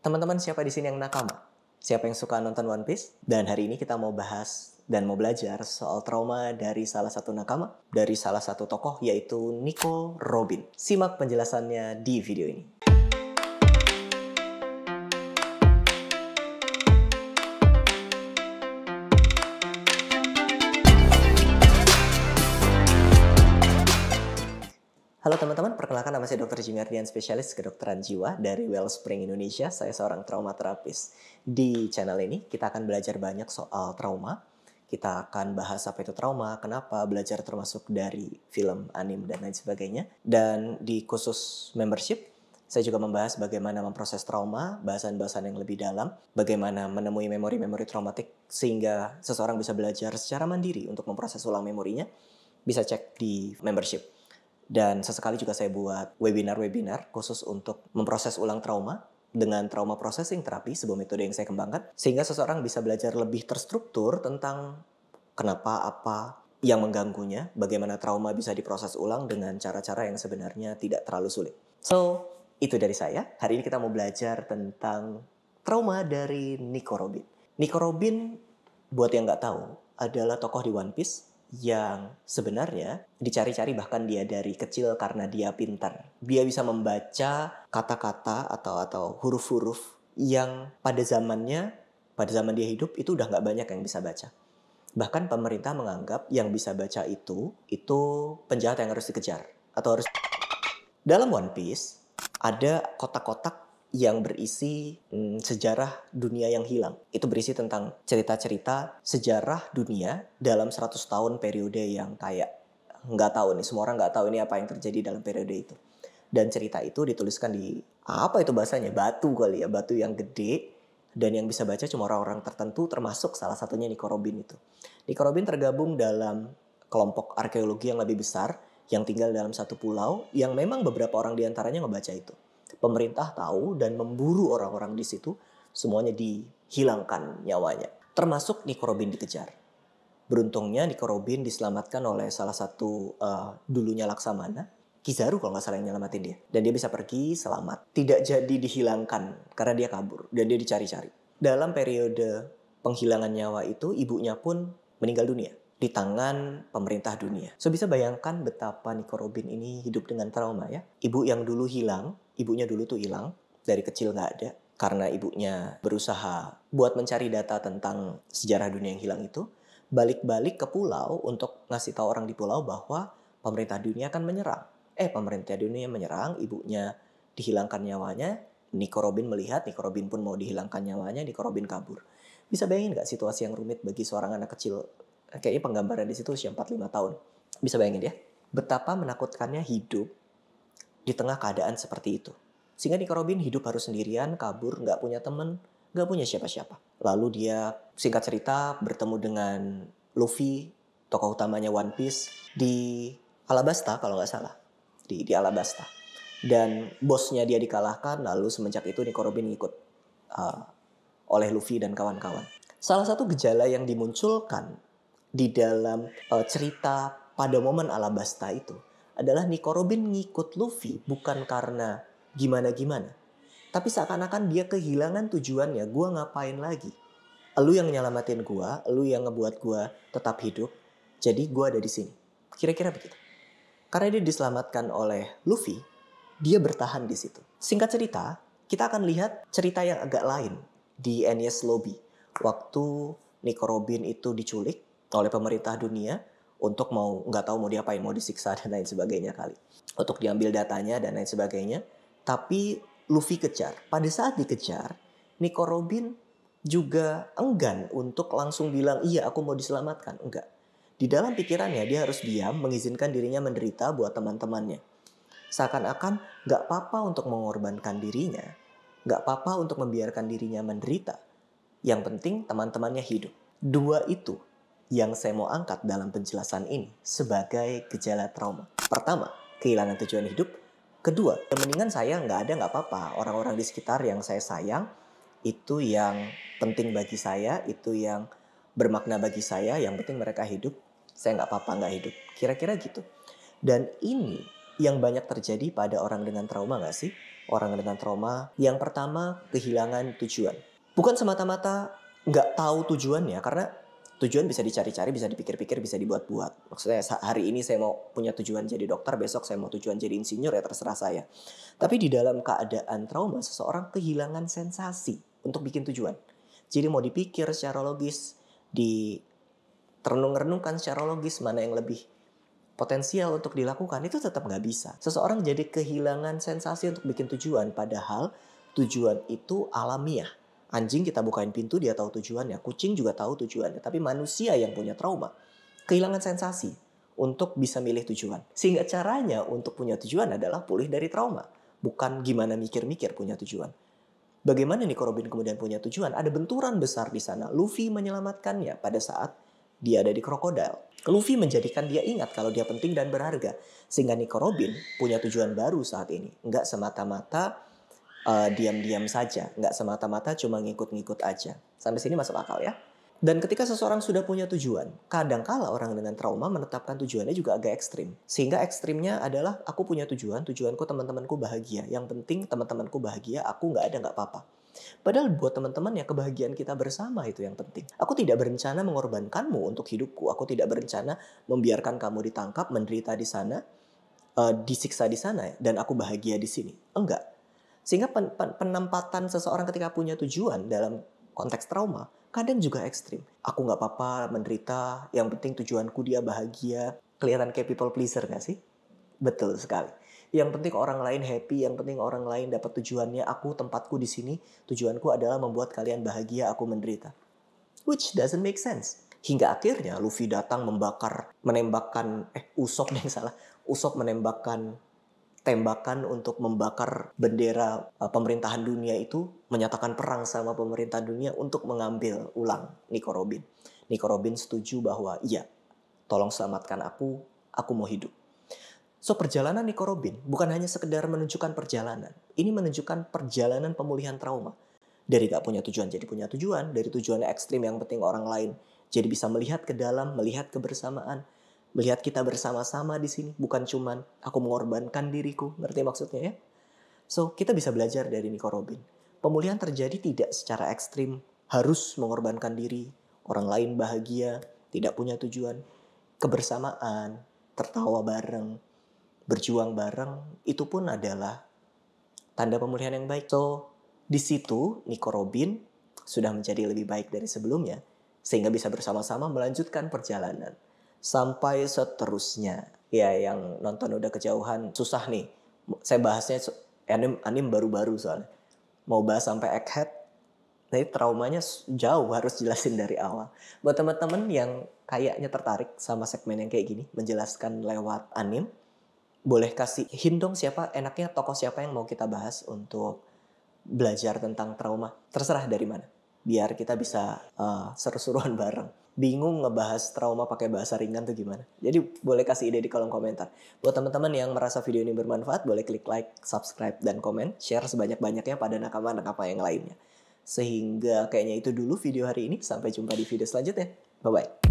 Teman-teman, siapa di sini yang nakama? Siapa yang suka nonton One Piece? Dan hari ini kita mau bahas dan mau belajar soal trauma dari salah satu nakama, dari salah satu tokoh yaitu Nico Robin. Simak penjelasannya di video ini. Halo teman-teman, perkenalkan nama saya Dr. Jimmy Ardian, spesialis kedokteran jiwa dari Wellspring Indonesia. Saya seorang trauma terapis. Di channel ini kita akan belajar banyak soal trauma. Kita akan bahas apa itu trauma, kenapa, belajar termasuk dari film, anime, dan lain sebagainya. Dan di khusus membership, saya juga membahas bagaimana memproses trauma, bahasan-bahasan yang lebih dalam, bagaimana menemui memori-memori traumatik, sehingga seseorang bisa belajar secara mandiri untuk memproses ulang memorinya. Bisa cek di membership. Dan sesekali juga saya buat webinar-webinar khusus untuk memproses ulang trauma dengan trauma processing terapi, sebuah metode yang saya kembangkan. Sehingga seseorang bisa belajar lebih terstruktur tentang kenapa, apa yang mengganggunya, bagaimana trauma bisa diproses ulang dengan cara-cara yang sebenarnya tidak terlalu sulit. So, itu dari saya. Hari ini kita mau belajar tentang trauma dari Nico Robin. Nico Robin, buat yang nggak tahu, adalah tokoh di One Piece yang sebenarnya dicari-cari bahkan dia dari kecil karena dia pintar. Dia bisa membaca kata-kata atau huruf-huruf yang pada zaman dia hidup itu udah nggak banyak yang bisa baca. Bahkan pemerintah menganggap yang bisa baca itu penjahat yang harus dikejar atau harus. Dalam One Piece ada kotak-kotak yang berisi sejarah dunia yang hilang. Itu berisi tentang cerita-cerita sejarah dunia dalam 100 tahun periode yang kayak nggak tahu nih, semua orang nggak tahu ini apa yang terjadi dalam periode itu. Dan cerita itu dituliskan di, apa itu bahasanya, batu kali ya, batu yang gede. Dan yang bisa baca cuma orang-orang tertentu, termasuk salah satunya Nico Robin itu. Nico Robin tergabung dalam kelompok arkeologi yang lebih besar, yang tinggal dalam satu pulau, yang memang beberapa orang diantaranya ngebaca itu. Pemerintah tahu dan memburu orang-orang di situ, semuanya dihilangkan nyawanya. Termasuk Nico Robin dikejar. Beruntungnya Nico Robin diselamatkan oleh salah satu dulunya Laksamana, Kizaru kalau nggak salah yang nyelamatin dia. Dan dia bisa pergi selamat. Tidak jadi dihilangkan karena dia kabur dan dia dicari-cari. Dalam periode penghilangan nyawa itu, ibunya pun meninggal dunia di tangan pemerintah dunia. So bisa bayangkan betapa Nico Robin ini hidup dengan trauma ya. Ibunya dulu tuh hilang, dari kecil nggak ada. Karena ibunya berusaha buat mencari data tentang sejarah dunia yang hilang itu. Balik-balik ke pulau untuk ngasih tahu orang di pulau bahwa pemerintah dunia akan menyerang. Pemerintah dunia menyerang, ibunya dihilangkan nyawanya. Nico Robin melihat, Nico Robin pun mau dihilangkan nyawanya, Nico Robin kabur. Bisa bayangin nggak situasi yang rumit bagi seorang anak kecil? Kayaknya penggambaran di situ usia 4-5 tahun. Bisa bayangin ya, betapa menakutkannya hidup di tengah keadaan seperti itu. Sehingga Nico Robin hidup harus sendirian, kabur, nggak punya teman, nggak punya siapa-siapa. Lalu dia, singkat cerita, bertemu dengan Luffy, tokoh utamanya One Piece, di Alabasta kalau nggak salah. Di Alabasta. Dan bosnya dia dikalahkan, lalu semenjak itu Nico Robin ikut oleh Luffy dan kawan-kawan. Salah satu gejala yang dimunculkan di dalam cerita pada momen Alabasta itu adalah Nico Robin ngikut Luffy bukan karena gimana-gimana. Tapi seakan-akan dia kehilangan tujuannya, gua ngapain lagi? Elu yang nyelamatin gua, elu yang ngebuat gua tetap hidup, jadi gua ada di sini. Kira-kira begitu. Karena dia diselamatkan oleh Luffy, dia bertahan di situ. Singkat cerita, kita akan lihat cerita yang agak lain di Enies Lobby. Waktu Nico Robin itu diculik oleh pemerintah dunia untuk nggak tahu mau diapain, mau disiksa dan lain sebagainya kali. Untuk diambil datanya dan lain sebagainya. Tapi Luffy kejar. Pada saat dikejar, Nico Robin juga enggan untuk langsung bilang, iya aku mau diselamatkan. Enggak. Di dalam pikirannya dia harus diam, mengizinkan dirinya menderita buat teman-temannya. Seakan-akan gak apa-apa untuk mengorbankan dirinya. Gak apa-apa untuk membiarkan dirinya menderita. Yang penting teman-temannya hidup. Dua itu yang saya mau angkat dalam penjelasan ini sebagai gejala trauma. Pertama, kehilangan tujuan hidup. Kedua, mendingan saya gak ada gak apa-apa. Orang-orang di sekitar yang saya sayang, itu yang penting bagi saya, itu yang bermakna bagi saya, yang penting mereka hidup. Saya gak apa-apa gak hidup. Kira-kira gitu. Dan ini yang banyak terjadi pada orang dengan trauma gak sih? orang dengan trauma. Yang pertama, kehilangan tujuan. Bukan semata-mata nggak tahu tujuannya, karena tujuan bisa dicari-cari, bisa dipikir-pikir, bisa dibuat-buat. Maksudnya hari ini saya mau punya tujuan jadi dokter, besok saya mau tujuan jadi insinyur, ya terserah saya. Tapi di dalam keadaan trauma, seseorang kehilangan sensasi untuk bikin tujuan. Jadi mau dipikir secara logis, renungkan secara logis mana yang lebih potensial untuk dilakukan, itu tetap nggak bisa. Seseorang jadi kehilangan sensasi untuk bikin tujuan, padahal tujuan itu alamiah. Anjing kita bukain pintu, dia tahu tujuannya. Kucing juga tahu tujuannya. Tapi manusia yang punya trauma, kehilangan sensasi untuk bisa milih tujuan. Sehingga caranya untuk punya tujuan adalah pulih dari trauma. Bukan gimana mikir-mikir punya tujuan. Bagaimana Nico Robin kemudian punya tujuan? Ada benturan besar di sana. Luffy menyelamatkannya pada saat dia ada di krokodil. Luffy menjadikan dia ingat kalau dia penting dan berharga. Sehingga Nico Robin punya tujuan baru saat ini. Nggak semata-mata diam-diam saja. Nggak semata-mata cuma ngikut-ngikut aja. Sampai sini masuk akal ya? Dan ketika seseorang sudah punya tujuan, kadangkala orang dengan trauma menetapkan tujuannya juga agak ekstrim. Sehingga ekstrimnya adalah aku punya tujuan, tujuanku teman-temanku bahagia. Yang penting teman-temanku bahagia, aku nggak ada nggak apa-apa. Padahal buat teman-teman ya kebahagiaan kita bersama itu yang penting. Aku tidak berencana mengorbankanmu untuk hidupku. Aku tidak berencana membiarkan kamu ditangkap, menderita di sana, disiksa di sana, dan aku bahagia di sini. Enggak. Sehingga penempatan seseorang ketika punya tujuan dalam konteks trauma kadang juga ekstrim. Aku nggak apa-apa menderita, yang penting tujuanku dia bahagia. Kelihatan kayak people pleaser nggak sih? Betul sekali. Yang penting orang lain happy, yang penting orang lain dapat tujuannya. Aku tempatku di sini, tujuanku adalah membuat kalian bahagia, aku menderita. Which doesn't make sense. Hingga akhirnya Luffy datang menembakkan Usopp menembakkan tembakan untuk membakar bendera pemerintahan dunia itu, menyatakan perang sama pemerintahan dunia untuk mengambil ulang Nico Robin. Nico Robin setuju bahwa iya, tolong selamatkan aku mau hidup. So perjalanan Nico Robin bukan hanya sekedar menunjukkan perjalanan. Ini menunjukkan perjalanan pemulihan trauma. Dari gak punya tujuan jadi punya tujuan, dari tujuannya ekstrim yang penting orang lain jadi bisa melihat ke dalam, melihat kebersamaan, melihat kita bersama-sama di sini, bukan cuman aku mengorbankan diriku, ngerti maksudnya ya? So, kita bisa belajar dari Nico Robin. Pemulihan terjadi tidak secara ekstrim, harus mengorbankan diri, orang lain bahagia, tidak punya tujuan, kebersamaan, tertawa bareng, berjuang bareng, itu pun adalah tanda pemulihan yang baik. So, di situ Nico Robin sudah menjadi lebih baik dari sebelumnya, sehingga bisa bersama-sama melanjutkan perjalanan sampai seterusnya. Ya, yang nonton udah kejauhan susah nih. Saya bahasnya anime baru-baru soalnya. Mau bahas sampai Egghead, jadi traumanya jauh, harus jelasin dari awal. Buat teman-teman yang kayaknya tertarik sama segmen yang kayak gini, menjelaskan lewat anime, boleh kasih hint dong tokoh siapa yang mau kita bahas untuk belajar tentang trauma. Terserah dari mana. Biar kita bisa seru-seruan bareng. Bingung ngebahas trauma pakai bahasa ringan tuh gimana? Jadi boleh kasih ide di kolom komentar. Buat teman-teman yang merasa video ini bermanfaat, boleh klik like, subscribe, dan komen. Share sebanyak-banyaknya pada nakama-nakama yang lainnya. Sehingga kayaknya itu dulu video hari ini. Sampai jumpa di video selanjutnya. Bye-bye.